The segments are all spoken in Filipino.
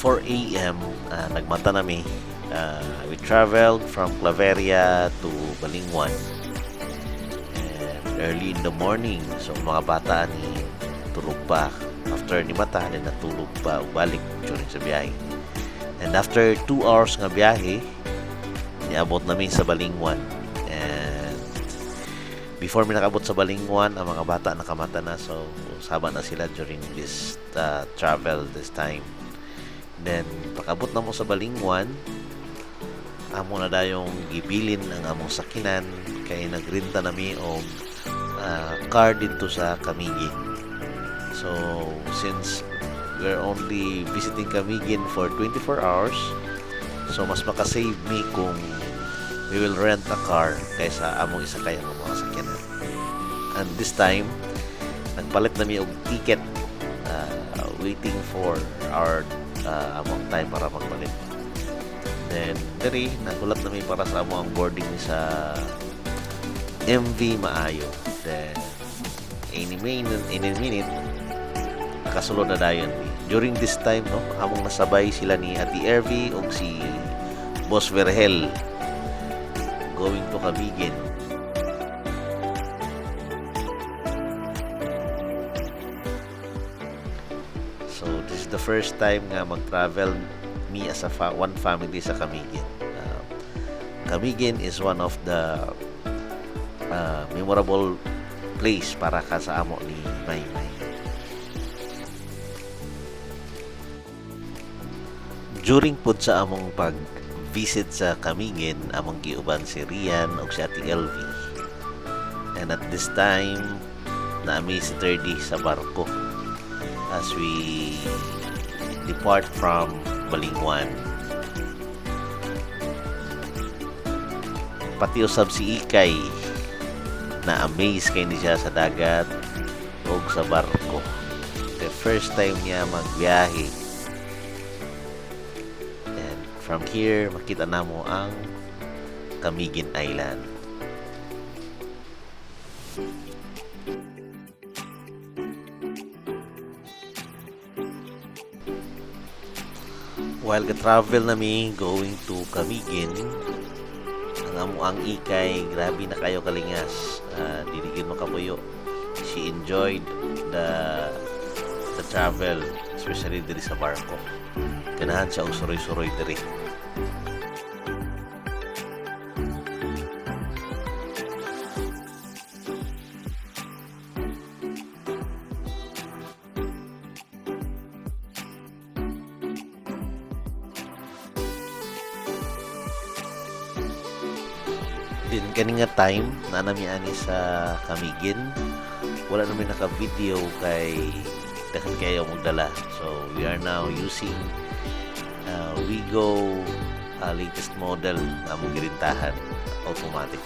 4 a.m. Nagmata nami. We traveled from Claveria to Balingwan. And early in the morning, so mga bata ni tulog pa. After ni mata, then natulog pa balik during sa biyahe. And after 2 hours nga biyahe, niabot namin sa Balingwan. And before mi nakabot sa Balingwan, ang mga bata nakamata na, so saba na sila during this travel this time. Then pagabot na mo sa Balingwan, amo na dayong gibilin ang among sakinan kay nagrenta nami og car dito sa Camiguin. So since we're only visiting Camiguin for 24 hours, so mas makasave me kung we will rent a car kaysa among isakay ang mga sakyanan. And this time, nagpalit nami og ticket, waiting for our among time para magpalit. Then diri nagulat nami para sa among boarding sa MV Maayo. Then any minute nakasulod na dayon. During this time, no, among nasabay sila ni Ate Ervi ug si Boss Verhel going to Camiguin. So this is the first time nga mag-travel me as a one family sa Camiguin. Camiguin is one of the memorable place para ka sa amo ni Maymay. During pud sa among pag-visit sa Camiguin, among giuban si Rian o si Ate LV. And at this time, naami si 30 sa barko as we depart from Balingwan. Pati usab si Ikay na amaze kay ni siya sa dagat o sa barko. The first time niya magbiyahe. And from here, makita namo ang Camiguin Island. While ka-travel nami going to Camiguin, ang amo ang Ikay, grabe na kayo kalingas. Diligid mo kapuyo. She enjoyed the travel, especially diri sa barko. Ganahan siya og suroy-suroy diri. Din kani nga time na nami ani sa Camiguin, wala namin naka-video kay dakan kayo magdala. So we are now using Wigo latest model na among girintahan, automatic.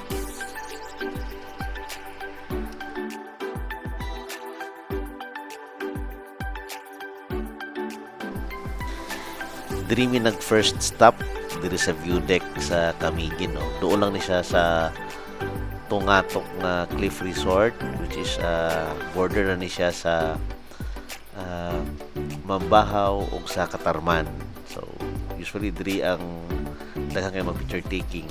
Diri mi nag first stop diri sa view deck sa Camiguin, no. Doon lang ni siya sa tungatok na Cliff Resort, which is border na ni siya sa Mambahaw ug sa Katarman. So usually diri ang daghang kay mag picture taking.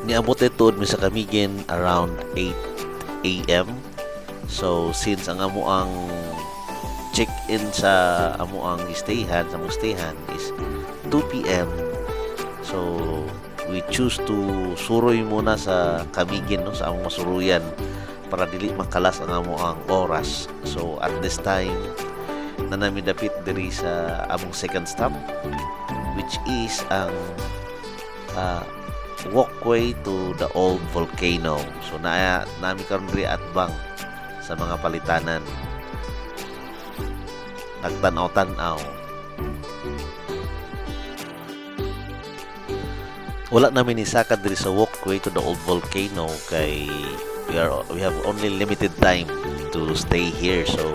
Niabot ito mi sa Camiguin around 8 a.m. So since ang amo ang check-in sa amo ang stayhan is 2 p.m. So we choose to suroy muna sa Camiguin, no, sa among masuruyan para dili makalas ang amo ang oras. So at this time na namin dapit diri sa among second stop, which is ang walkway to the old volcano. So nami karon diri at bang sa mga palitanan. Nagtanaw-tanaw. Wala namin isakad diri sa walkway to the old volcano kay we have only limited time to stay here. So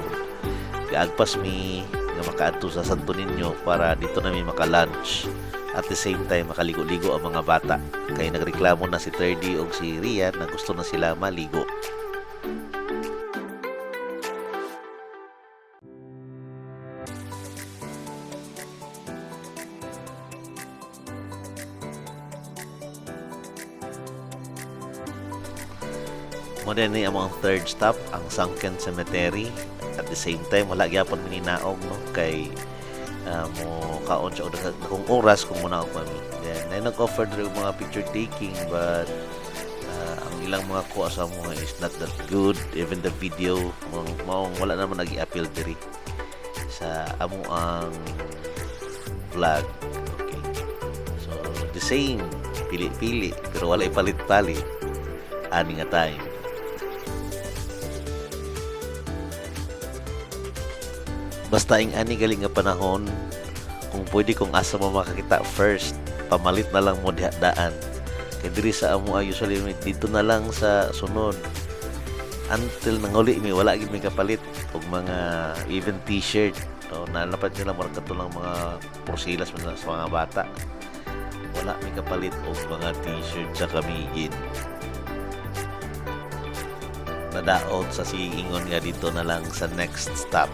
gaagpas mi nga makaadto sa Santo Niño para dito namin maka-lunch At the same time, makaligo-ligo ang mga bata. Kaya nagreklamo na si 3D o si Rian na gusto na sila maligo. Muna ni among third stop ang Sunken Cemetery. At the same time wala gyapon mininaog no kay mo kaon siya kung oras kung muna ako kami. Then ay nag-offer diri mga picture taking but ang ilang mga kuha sa mga is not that good. Even the video maong wala naman nag-i-appeal diri sa amo ang vlog. Okay. So the same pili-pili pero wala ipalit-palit ani nga time. Basta ing ani galing nga panahon, kung pwede kung asa mo makakita first, pamalit na lang mo daan. Kaya diri sa amo usually dito na lang sa sunod. Until nanguli mi wala gid mi kapalit og mga even t-shirt. So nalapat nila marka to lang mga porsilas man sa mga bata. Wala mi kapalit og mga t-shirt sa kamigin. Nadaot sa siingon nga dito na lang sa next stop.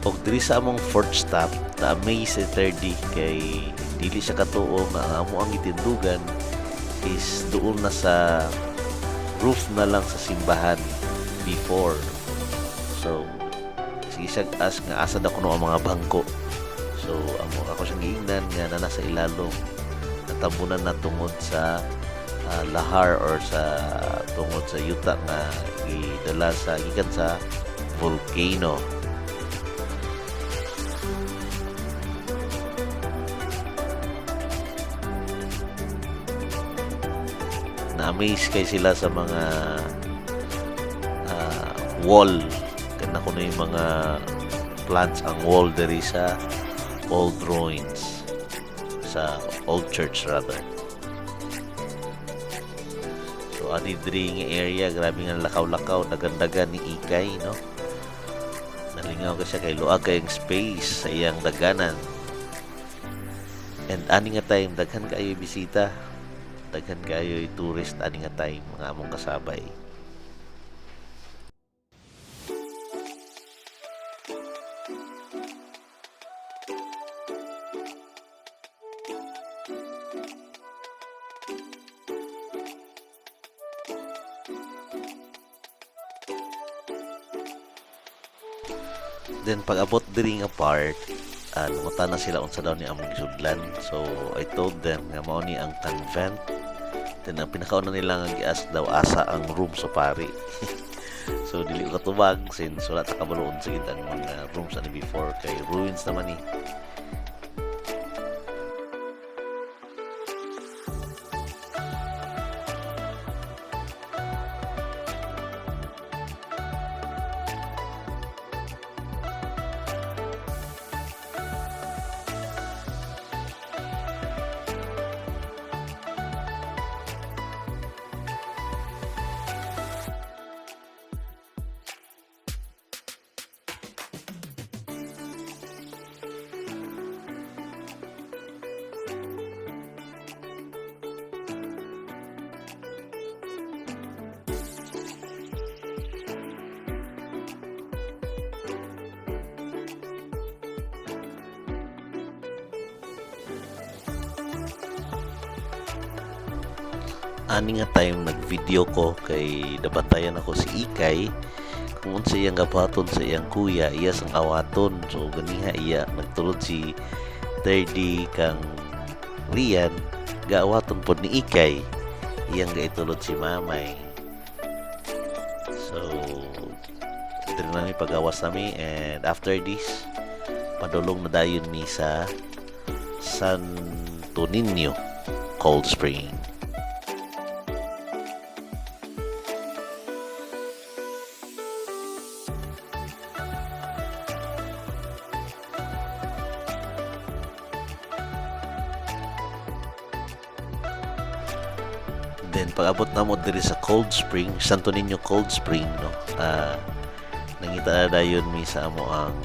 Og diri sa among fourth stop, na-amaze si 3D kay dili siya katuo nga ang amo ang itindugan is doon na sa roof na lang sa simbahan before. So, sige siya as nga asa na kuno ang mga bangko. So, ako siyang giingnan nga na nasa ilalom. Natabunan na tungod sa lahar or sa tungod sa yuta nga gidala sa gikan sa volcano. Na-amaze kay sila sa mga wall. Kana ko na yung mga plants ang wall diri sa old ruins. Sa old church rather. So, ani diri nga area, grabe nga lakaw-lakaw, dagan-dagan ni Ikay, no? Nalingaw ka siya kay luag kayong space sa iyang daganan. And ani nga time, daghan kayo bisita. Daghan kayo tourist ani nga time mga among kasabay. Then pag abot diri nga part, nangutan na sila unsa daw ni among gisudlan. So I told them nga mao ni ang convent. Then ang pinakauna nila nga gi-ask daw asa ang room sa pari. So dili ko katubag since wala ta kabaloon sa gid ang mga rooms ani before kay ruins naman ni. Ani nga time nag-video ko kay nabantayan ako si Ikay kung unsa iyang gabaton sa iyang kuya iya sang awaton. So ganiha iya nagtulod si 3D kang Rian gaawaton pod ni Ikay iyang gaitulod si Mamay. So dito na mi pagawas nami and after this padulong na dayon mi sa Santo Niño Cold Spring. Then pag-abot na mo diri sa Cold Spring, Santo Niño Cold Spring, no. Nangita na dayon mi sa amo ang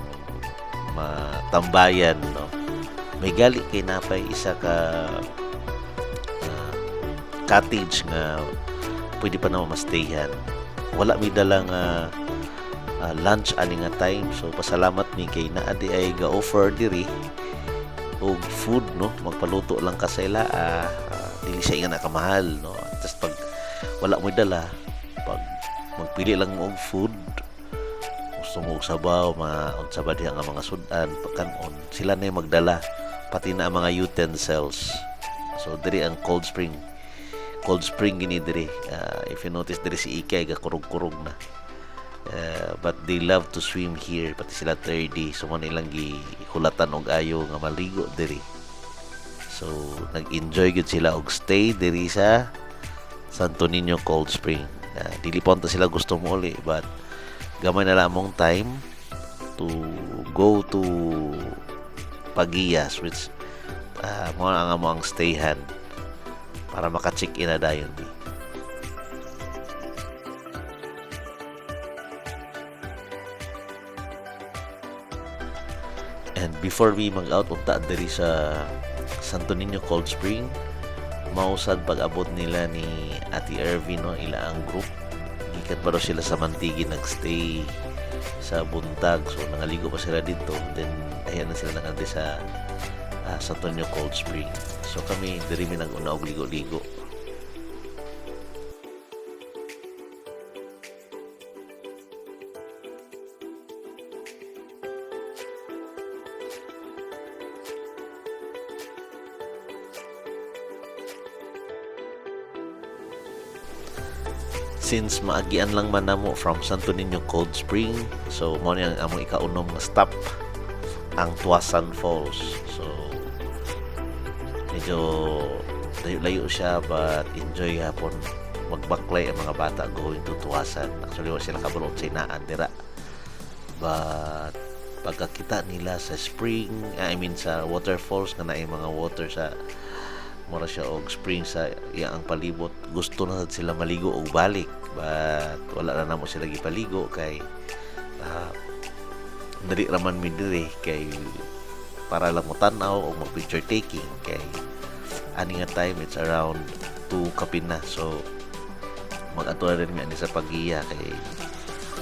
matambayan, no. May gali kay napay isa ka cottage nga pwede pa na mastayhan. Wala mi dalang lunch ani nga time, so pasalamat mi kay naa di ay ga-offer diri og food, no. Magpaluto lang ka sa ila, dili siya nga nakamahal, no. Tapos pag wala mo dala, pag magpili lang mo og food, gusto mo og sabaw, unsa ba diha nga mga sudan, pagkanon, sila na yung magdala, pati na ang mga utensils. So diri ang Cold Spring gini diri. If you notice diri si Ikay gakurog-kurog na. But they love to swim here, pati sila 30, so man ilang gihulatan og ayo nga maligo diri. So nag-enjoy gud sila og stay diri sa Santo Niño Cold Spring. Dili pa sila gusto mo uli, but gamay na lang mong time to go to Pagiyas, which mo ang among stayhan para maka-check in na dayon di. And before we mag-out unta diri sa Santo Niño Cold Spring, mausad pag-abot nila ni Ate Ervin, no, ila ang group. Gikan pa daw sila sa Mantigi, nagstay sa buntag, so nangaligo pa sila dito. Then ayan na sila nangandi sa Santo Niño Cold Spring. So kami diri mi nag-una og ligo-ligo. Since maagian lang man namo from Santo Niño Cold Spring, so mo ni ang among ikaunom nga stop ang Tuasan Falls. So medyo layo siya, but enjoy hapon magbaklay ang mga bata going to Tuasan. Actually wala sila kabulot sa inaan dira, but pagkakita nila sa spring, sa waterfalls nga naay mga water sa mura siya og spring sa iyang palibot, gusto na sila maligo og balik, but wala na namo sila gipaligo kay dali raman mi diri kay para lang mo tanaw o mag picture taking. Kay ani nga time it's around 2 kapin na, so mag-ato na rin mi ani sa Pagiya kay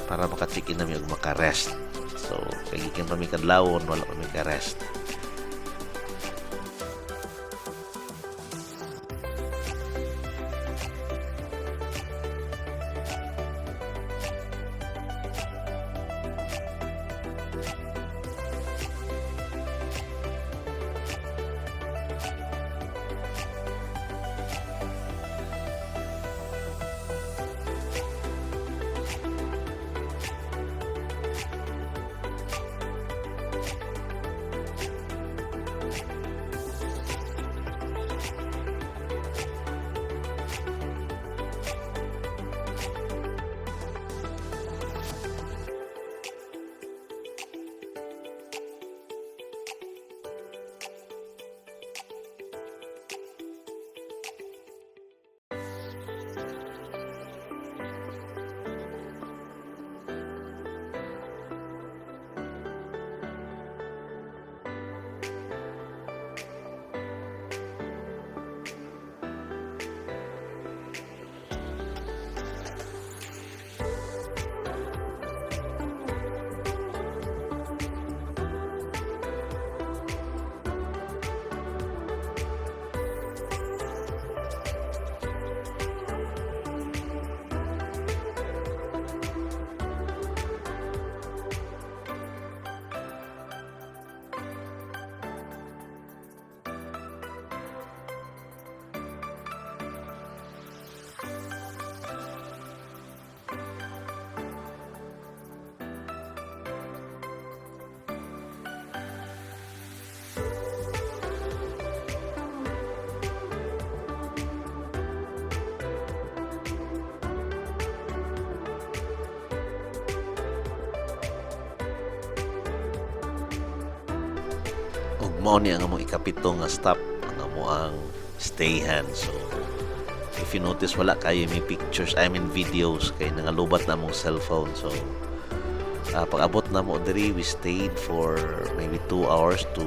para maka-check in nami og maka-rest. So kay gikan pa mi kadlawon, wala pa mi ka-rest. Mao ni ang among ikapito nga stop ang amoang stayhan. So if you notice, wala kayo may pictures, I mean videos, kay nangalubat na mong cellphone. So pag abot na mo diri, we stayed for maybe 2 hours to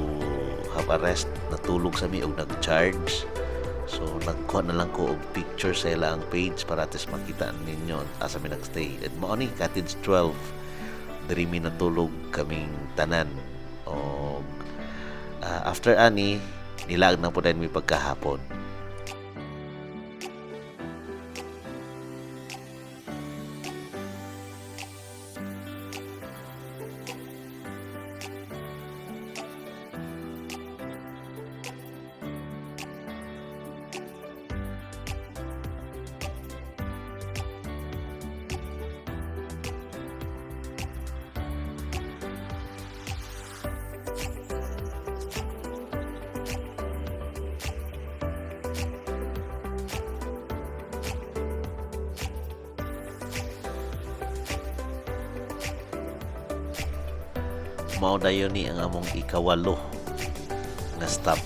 have a rest. Natulog sa mi og nag-charge. So nagkuha na lang ko og picture sa ilang page para at least makita ninyo asa mi nagstay. At mao ni Cottage 12, diri mi natulog kaming tanan. O after ani, nilag na po din mi pagkahapon. Mao dayon ni ang among ikawalo na stop,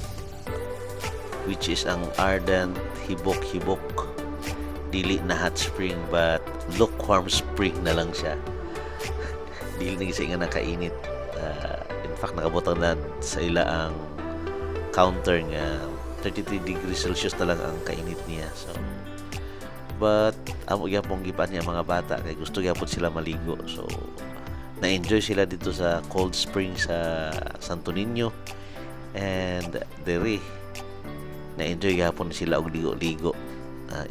which is ang Ardent Hibok-Hibok. Dili na hot spring but lukewarm spring na lang siya. Dili na gisa nga nakainit. In fact, nakabutang na sa ila ang counter nga 33 degrees Celsius na lang ang kainit niya. So, but amo gyapon gipan niya mga bata kay gusto gyapon sila maligo. So na-enjoy sila dito sa cold spring sa Santo Niño, and dere na-enjoy gyapon sila og ligo-ligo.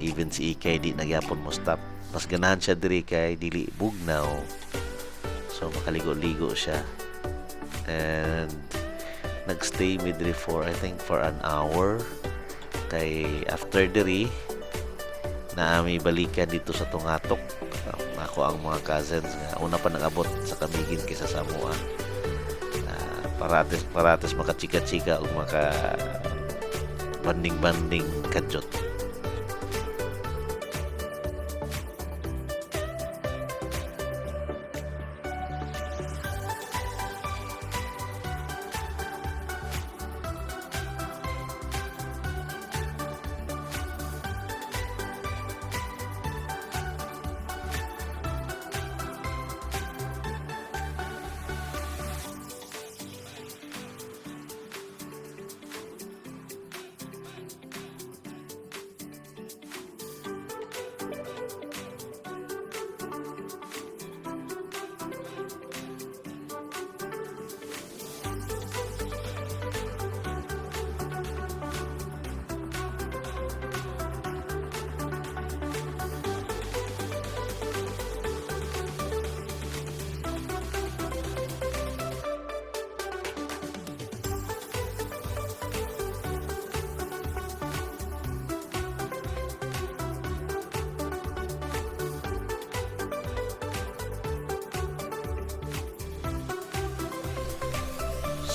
Even si Ikay di nagyapon mo stop, mas ganahan siya diri kay dili bugnaw, so makaligo-ligo siya. And nagstay mi diri for I think for an hour, kay after diri na ami balikan dito sa Tungatok. Ako ang mga cousins nga una pa nag-abot sa Camiguin kaysa sa Samoa. Parates makachika-chika o maka banding-banding kadyot.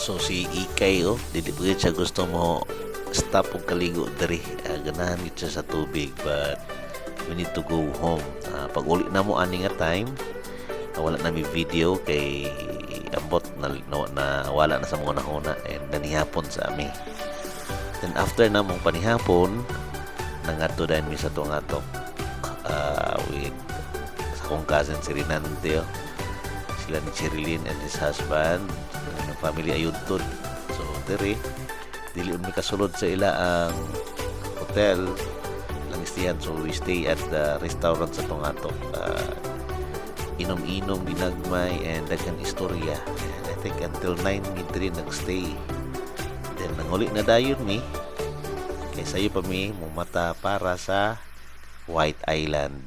So si Ikay dili po siya gusto mo stop og kaligo diri. Ganahan gid siya sa tubig, but we need to go home. Pag uli na mo ani nga time, wala na mi video kay ambot na wala na sa mga nahuna, and nanihapon sa ami. Then after na mong panihapon, nangadto din mi sa Tungatok with sa kong cousin si Rinante. Sila ni Cherilyn and his husband, ng family Ayudtod. So diri dili mi kasulod sa ila ang hotel lang istihan, so we stay at the restaurant sa Tungatok. Inom-inom, dinagmay, and daghan istorya. And I think until 9 mi diri nagstay. Then nanguli na dayon mi kay sayo pa mi mumata para sa White Island.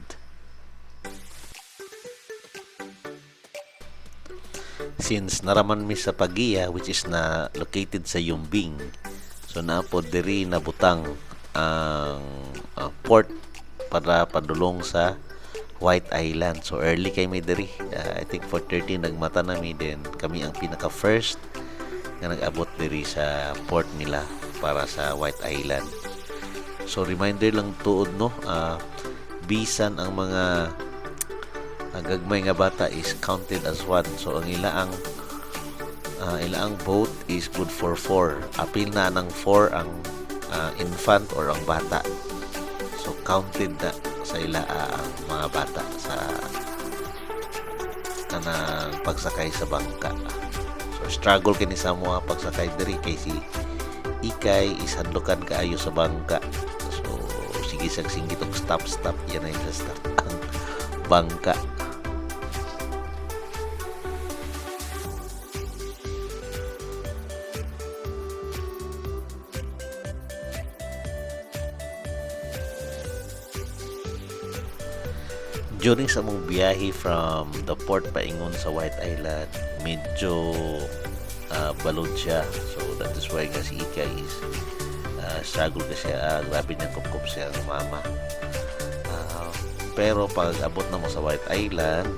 Since naraman mi sa Pagia, which is na located sa Yumbing, so naapod diri nabutang ang port para padulong sa White Island. So early kay may diri, I think 4:30 nagmata nami, then kami ang pinaka first nga nag-abot diri sa port nila para sa White Island. So reminder lang tuod bisan ang mga gagmay nga bata is counted as one. So ang ilaang boat is good for 4. Apil na ng 4 ang infant or ang bata. So counted na sa ila ang mga bata sa kanang pagsakay sa bangka. So struggle kini sa mga pagsakay diri kay si Ikay isandukan kaayo sa bangka. So sige sang singgit og stop yan ay sa stop ang bangka. During sa mong biyahe from the port paingon sa White Island, medyo balod siya. So that is why nga si Ikay is struggle ka siya. Grabe niyang kupkup siya ang mama. Pero pag abot na mo sa White Island,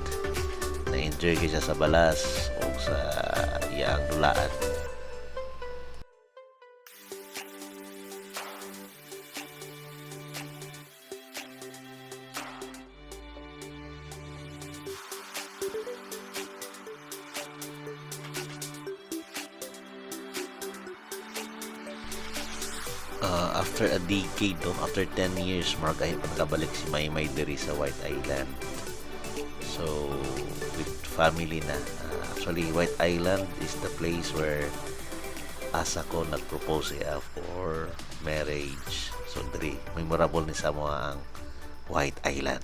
na-enjoy ka siya sa balas o sa iyang dulaan. After a decade, after 10 years, maragay pa nakabalik si Maymay diri sa White Island. So, with family na. Actually, White Island is the place where asa ko nag-propose siya for marriage. So, diri, memorable ni sa mga ang White Island.